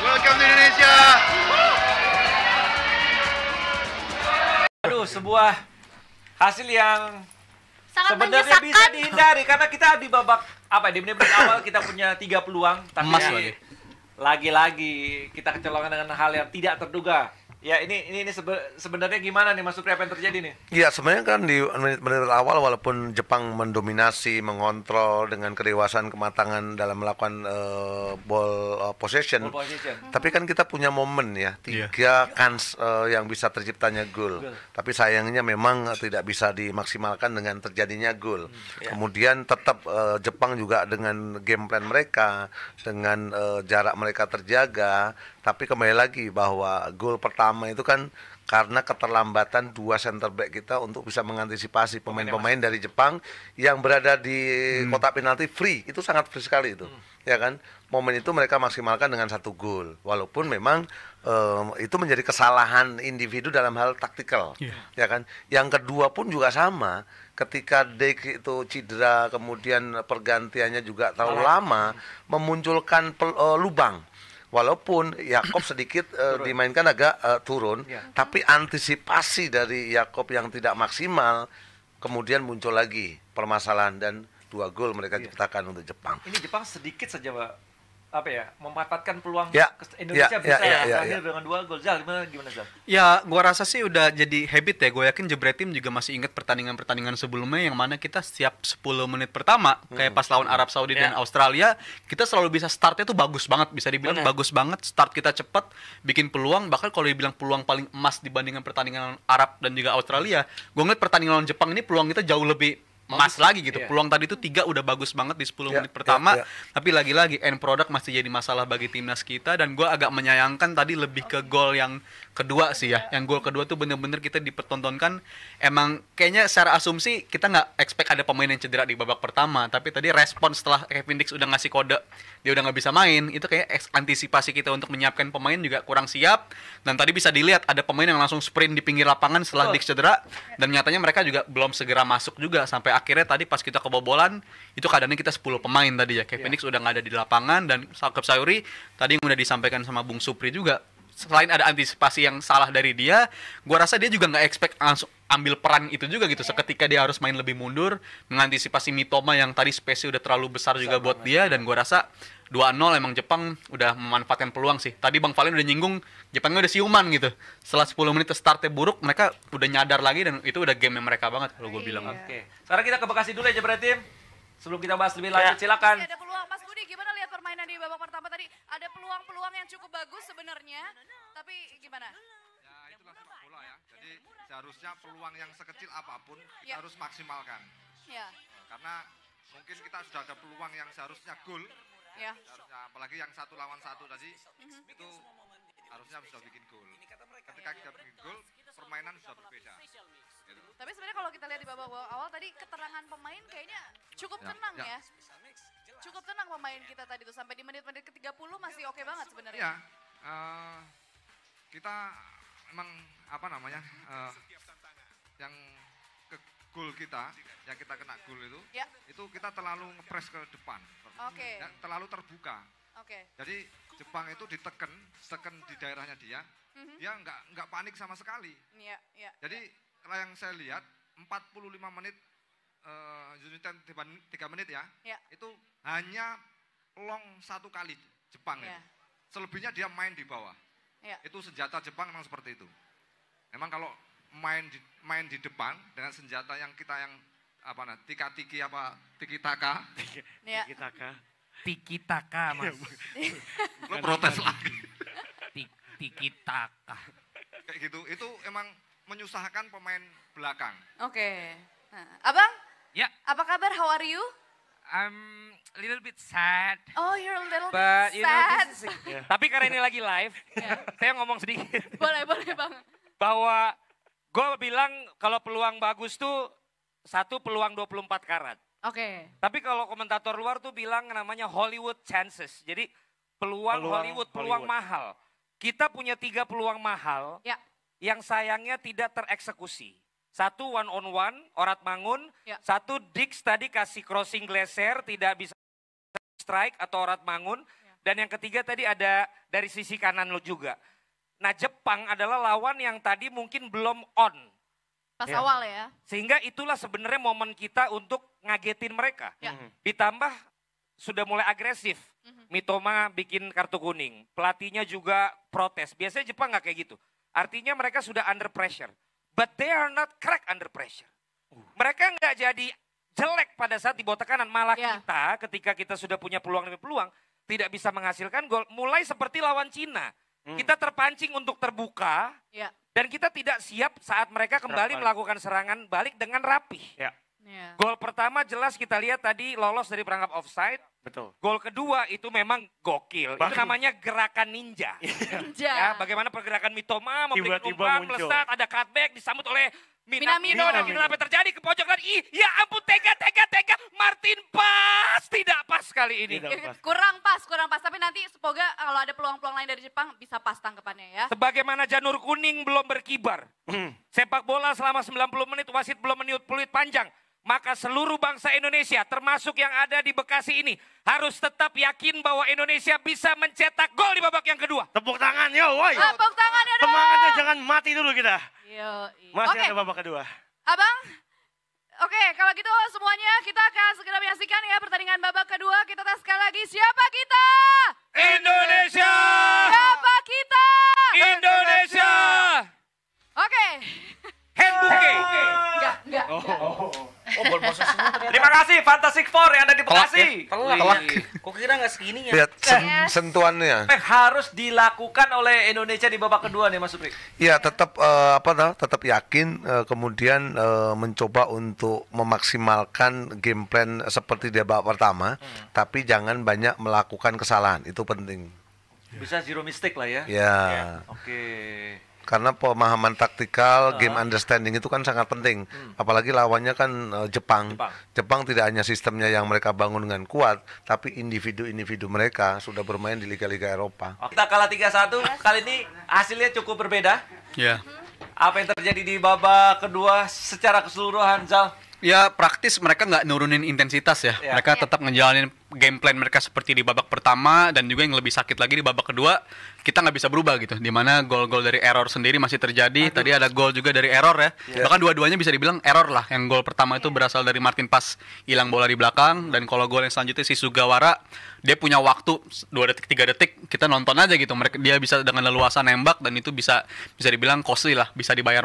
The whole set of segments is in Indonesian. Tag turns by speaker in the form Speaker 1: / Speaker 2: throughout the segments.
Speaker 1: Welcome to Indonesia.
Speaker 2: Aduh, sebuah hasil yang
Speaker 3: Sangat
Speaker 2: sebenarnya
Speaker 3: menyesakkan.
Speaker 2: bisa dihindari karena kita di babak di menit-menit awal kita punya 3 peluang, tapi
Speaker 4: Emas lagi.
Speaker 2: lagi-lagi kita kecolongan dengan hal yang tidak terduga. Ya ini sebenarnya gimana nih Mas Supri, apa yang terjadi nih?
Speaker 5: Iya, sebenarnya kan di menit-menit awal walaupun Jepang mendominasi, mengontrol dengan kedewasaan, kematangan dalam melakukan ball possession,
Speaker 2: Ball position.
Speaker 5: tapi kan kita punya momen ya, 3 kans yang bisa terciptanya gol. Tapi sayangnya memang tidak bisa dimaksimalkan dengan terjadinya gol. Kemudian tetap Jepang juga dengan game plan mereka, dengan jarak mereka terjaga, tapi kembali lagi bahwa gol pertama itu kan karena keterlambatan 2 center back kita untuk bisa mengantisipasi pemain-pemain dari Jepang yang berada di kotak penalti free. Itu sangat free sekali itu. Ya kan? Momen itu mereka maksimalkan dengan 1 gol. Walaupun memang itu menjadi kesalahan individu dalam hal taktikal. Ya kan? Yang kedua pun juga sama. Ketika Dek itu cedera, kemudian pergantiannya juga terlalu lama, memunculkan lubang. Walaupun Yakob sedikit dimainkan agak turun, tapi antisipasi dari Yakob yang tidak maksimal, kemudian muncul lagi permasalahan dan 2 gol mereka ciptakan untuk Jepang.
Speaker 2: Ini Jepang sedikit saja memanfaatkan peluang
Speaker 5: Ya,
Speaker 2: Indonesia bisa
Speaker 5: ya.
Speaker 2: akhir dengan 2 gol. Zal, gimana Zal?
Speaker 4: Ya, gua rasa sih udah jadi habit ya. Gue yakin Jebret Tim juga masih ingat pertandingan-pertandingan sebelumnya yang mana kita setiap 10 menit pertama kayak pas lawan Arab Saudi dan Australia, kita selalu bisa startnya tuh bagus banget, bisa dibilang bagus banget. Start kita cepat, bikin peluang, bahkan kalau dibilang peluang paling emas dibandingkan pertandingan Arab dan juga Australia, gue ngeliat pertandingan lawan Jepang ini peluang kita jauh lebih emas lagi gitu. Peluang tadi itu 3 udah bagus banget di 10 menit pertama. Tapi lagi-lagi end product masih jadi masalah bagi timnas kita, dan gue agak menyayangkan tadi lebih ke gol yang kedua sih ya. Yang gol kedua tuh bener-bener kita dipertontonkan. Emang kayaknya secara asumsi kita nggak expect ada pemain yang cedera di babak pertama, tapi tadi respon setelah Kevin Dix udah ngasih kode dia udah nggak bisa main, itu kayak antisipasi kita untuk menyiapkan pemain juga kurang siap. Dan tadi bisa dilihat ada pemain yang langsung sprint di pinggir lapangan setelah Dix cedera, dan nyatanya mereka juga belum segera masuk juga sampai akhirnya tadi pas kita kebobolan itu keadaannya kita 10 pemain tadi ya. Kevin Dix udah nggak ada di lapangan, dan Sakep Sayuri tadi yang udah disampaikan sama Bung Supri juga, selain ada antisipasi yang salah dari dia, gua rasa dia juga nggak expect langsung ambil peran itu juga gitu. Seketika dia harus main lebih mundur, mengantisipasi Mitoma yang tadi space udah terlalu besar juga buat dia, dan gua rasa 2-0 emang Jepang udah memanfaatkan peluang sih. Tadi Bang Valen udah nyinggung Jepangnya udah siuman gitu. Setelah 10 menit startnya buruk, mereka udah nyadar lagi, dan itu udah game mereka banget kalau gue bilang.
Speaker 2: Oke. Sekarang kita ke Bekasi dulu ya Jebret Tim. Sebelum kita bahas lebih lanjut, silakan.
Speaker 3: Ada peluang, Mas Budi gimana lihat permainan di babak pertama tadi? Ada peluang-peluang yang cukup bagus sebenarnya, tapi gimana?
Speaker 1: Ya, itulah sepak bola ya. Jadi seharusnya peluang yang sekecil apapun kita harus maksimalkan.
Speaker 3: Ya.
Speaker 1: Karena mungkin kita sudah ada peluang yang seharusnya gol.
Speaker 3: Ya.
Speaker 1: Seharusnya, apalagi yang 1 lawan 1 tadi itu harusnya sudah bikin gol. Ketika kita bikin gol, permainan sudah berbeda. Gitu.
Speaker 3: Tapi sebenarnya kalau kita lihat di babak awal tadi keterangan pemain kayaknya cukup tenang ya. Cukup tenang pemain kita tadi tuh sampai di menit-menit ke-30 masih oke banget sebenarnya.
Speaker 1: Iya. Kita emang yang ke gol kita, yang kita kena gol itu kita terlalu ngepres ke depan.
Speaker 3: Oke.
Speaker 1: Terlalu terbuka.
Speaker 3: Oke.
Speaker 1: Jadi Jepang itu ditekan di daerahnya dia, dia nggak panik sama sekali.
Speaker 3: Iya, iya.
Speaker 1: Jadi kalau yang saya lihat 45 menit unit 3 menit ya, itu hanya long 1 kali Jepang itu. Selebihnya dia main di bawah. Itu senjata Jepang memang seperti itu. Memang kalau main di depan dengan senjata yang kita yang tiki-taka.
Speaker 6: Tiki-taka, Mas.
Speaker 1: Lo protes lagi.
Speaker 6: Tiki-taka.
Speaker 1: Kayak gitu, itu emang menyusahkan pemain belakang.
Speaker 3: Oke. Nah, Abang?
Speaker 6: Ya.
Speaker 3: Apa kabar? How are you?
Speaker 6: I'm a little bit sad.
Speaker 3: Oh, you're a little
Speaker 6: But
Speaker 3: bit
Speaker 6: you know,
Speaker 3: sad.
Speaker 6: Tapi karena ini lagi live, saya ngomong sedikit.
Speaker 3: Boleh, Bang.
Speaker 6: Bahwa gue bilang kalau peluang bagus tuh 1 peluang 24 karat.
Speaker 3: Oke.
Speaker 6: Tapi kalau komentator luar tuh bilang namanya Hollywood chances. Jadi peluang Hollywood, peluang mahal. Kita punya 3 peluang mahal yang sayangnya tidak tereksekusi. 1 one on one, Orat Mangun. 1 Dix tadi kasih crossing Glaser, tidak bisa strike atau Orat Mangun. Dan yang ketiga tadi ada dari sisi kanan lo juga. Nah Jepang adalah lawan yang tadi mungkin belum on.
Speaker 3: Pas awal ya.
Speaker 6: Sehingga itulah sebenarnya momen kita untuk ngagetin mereka. Ditambah sudah mulai agresif. Mitoma bikin kartu kuning. Pelatihnya juga protes. Biasanya Jepang nggak kayak gitu. Artinya mereka sudah under pressure. But they are not crack under pressure. Mereka nggak jadi jelek pada saat di bawah tekanan. Malah kita ketika kita sudah punya peluang demi peluang. Tidak bisa menghasilkan gol. Mulai seperti lawan Cina. Kita terpancing untuk terbuka. Dan kita tidak siap saat mereka kembali melakukan serangan balik dengan rapih. Gol pertama jelas kita lihat tadi lolos dari perangkap offside.
Speaker 7: Betul.
Speaker 6: Gol kedua itu memang gokil. Itu namanya gerakan ninja. Ya, bagaimana pergerakan Mitoma memberikan umpan, melesat, ada cutback disambut oleh Minamino dan kita sampai terjadi ke pojok dan ya ampun tega. Martin pas tidak pas kali ini.
Speaker 3: Kurang pas. Tapi nanti semoga kalau ada peluang-peluang lain dari Jepang bisa pas tangkapannya ya.
Speaker 6: Sebagaimana janur kuning belum berkibar. Sepak bola selama 90 menit wasit belum meniup peluit panjang. Maka seluruh bangsa Indonesia termasuk yang ada di Bekasi ini harus tetap yakin bahwa Indonesia bisa mencetak gol di babak yang kedua.
Speaker 7: Tepuk tangan yo, woi.
Speaker 3: Tepuk tangan ya dong.
Speaker 7: Semangatnya jangan mati dulu kita. Masih ada babak kedua.
Speaker 3: Abang, oke, kalau gitu semuanya kita akan segera menyaksikan ya pertandingan babak kedua. Kita tes sekali lagi, siapa kita?
Speaker 6: Indonesia!
Speaker 3: Siapa kita?
Speaker 6: Indonesia!
Speaker 3: Oke.
Speaker 6: Handbuke.
Speaker 3: Enggak.
Speaker 2: Terima kasih Fantastic Four yang ada di Bekasi.
Speaker 7: Telak. Kok kira nggak segininya?
Speaker 5: Lihat sentuhannya.
Speaker 2: Harus dilakukan oleh Indonesia di babak kedua nih Mas Supri.
Speaker 5: Ya tetap tetap yakin kemudian mencoba untuk memaksimalkan game plan seperti di babak pertama, tapi jangan banyak melakukan kesalahan, itu penting.
Speaker 2: Bisa zero mistake lah ya.
Speaker 5: Ya.
Speaker 2: Oke.
Speaker 5: Karena pemahaman taktikal, game understanding itu kan sangat penting. Apalagi lawannya kan Jepang. Jepang tidak hanya sistemnya yang mereka bangun dengan kuat, tapi individu-individu mereka sudah bermain di liga-liga Eropa.
Speaker 2: Kita kalah 3-1, kali ini hasilnya cukup berbeda.
Speaker 4: Ya.
Speaker 2: Apa yang terjadi di babak kedua secara keseluruhan, Zal?
Speaker 4: Ya praktis mereka nggak nurunin intensitas ya. Mereka tetap ngejalanin game plan mereka seperti di babak pertama, dan juga yang lebih sakit lagi di babak kedua kita nggak bisa berubah gitu. Dimana gol-gol dari error sendiri masih terjadi. Tadi ada gol juga dari error ya. Bahkan dua-duanya bisa dibilang error lah. Yang gol pertama itu berasal dari Martin pas hilang bola di belakang, dan kalau gol yang selanjutnya si Sugawara dia punya waktu 2 detik 3 detik, kita nonton aja gitu. Dia bisa dengan leluasa nembak, dan itu bisa dibilang costly lah, bisa dibayar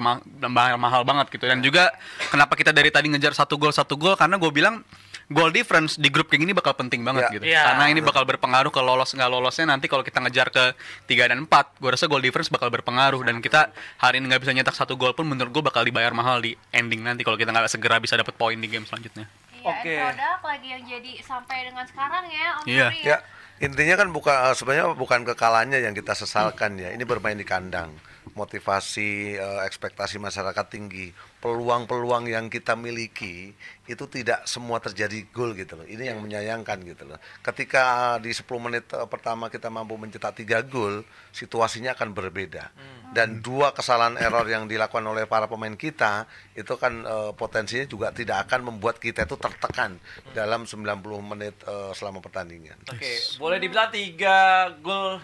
Speaker 4: mahal banget gitu. Dan juga kenapa kita dari tadi ngejar satu gol karena gue bilang goal difference di grup kayak gini bakal penting banget gitu. Karena ini bakal berpengaruh ke lolos nggak lolosnya nanti kalau kita ngejar ke 3 dan 4. Gue rasa goal difference bakal berpengaruh, dan kita hari ini nggak bisa nyetak 1 gol pun menurut gue bakal dibayar mahal di ending nanti kalau kita nggak segera bisa dapat poin di game selanjutnya.
Speaker 8: Produk lagi yang jadi sampai dengan sekarang ya Om Supri.
Speaker 5: Ya, intinya kan sebenarnya bukan kekalahannya yang kita sesalkan ya. Ini bermain di kandang. Motivasi, ekspektasi masyarakat tinggi, peluang-peluang yang kita miliki itu tidak semua terjadi gol gitu loh. Ini yang menyayangkan gitu loh. Ketika di 10 menit pertama kita mampu mencetak 3 gol, situasinya akan berbeda. Dan 2 kesalahan error yang dilakukan oleh para pemain kita itu kan potensinya juga tidak akan membuat kita itu tertekan dalam 90 menit selama pertandingan.
Speaker 2: Oke, boleh dibilang 3 gol.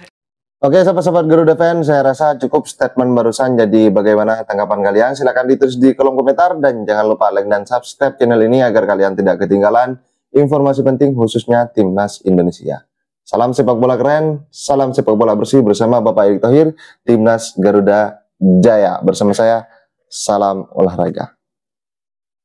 Speaker 9: Oke, sahabat-sahabat Garuda Fans, saya rasa cukup statement barusan. Jadi bagaimana tanggapan kalian? Silahkan ditulis di kolom komentar, dan jangan lupa like dan subscribe channel ini agar kalian tidak ketinggalan informasi penting khususnya Timnas Indonesia. Salam sepak bola keren, salam sepak bola bersih bersama Bapak Erick Thohir, Timnas Garuda Jaya. Bersama saya, salam olahraga.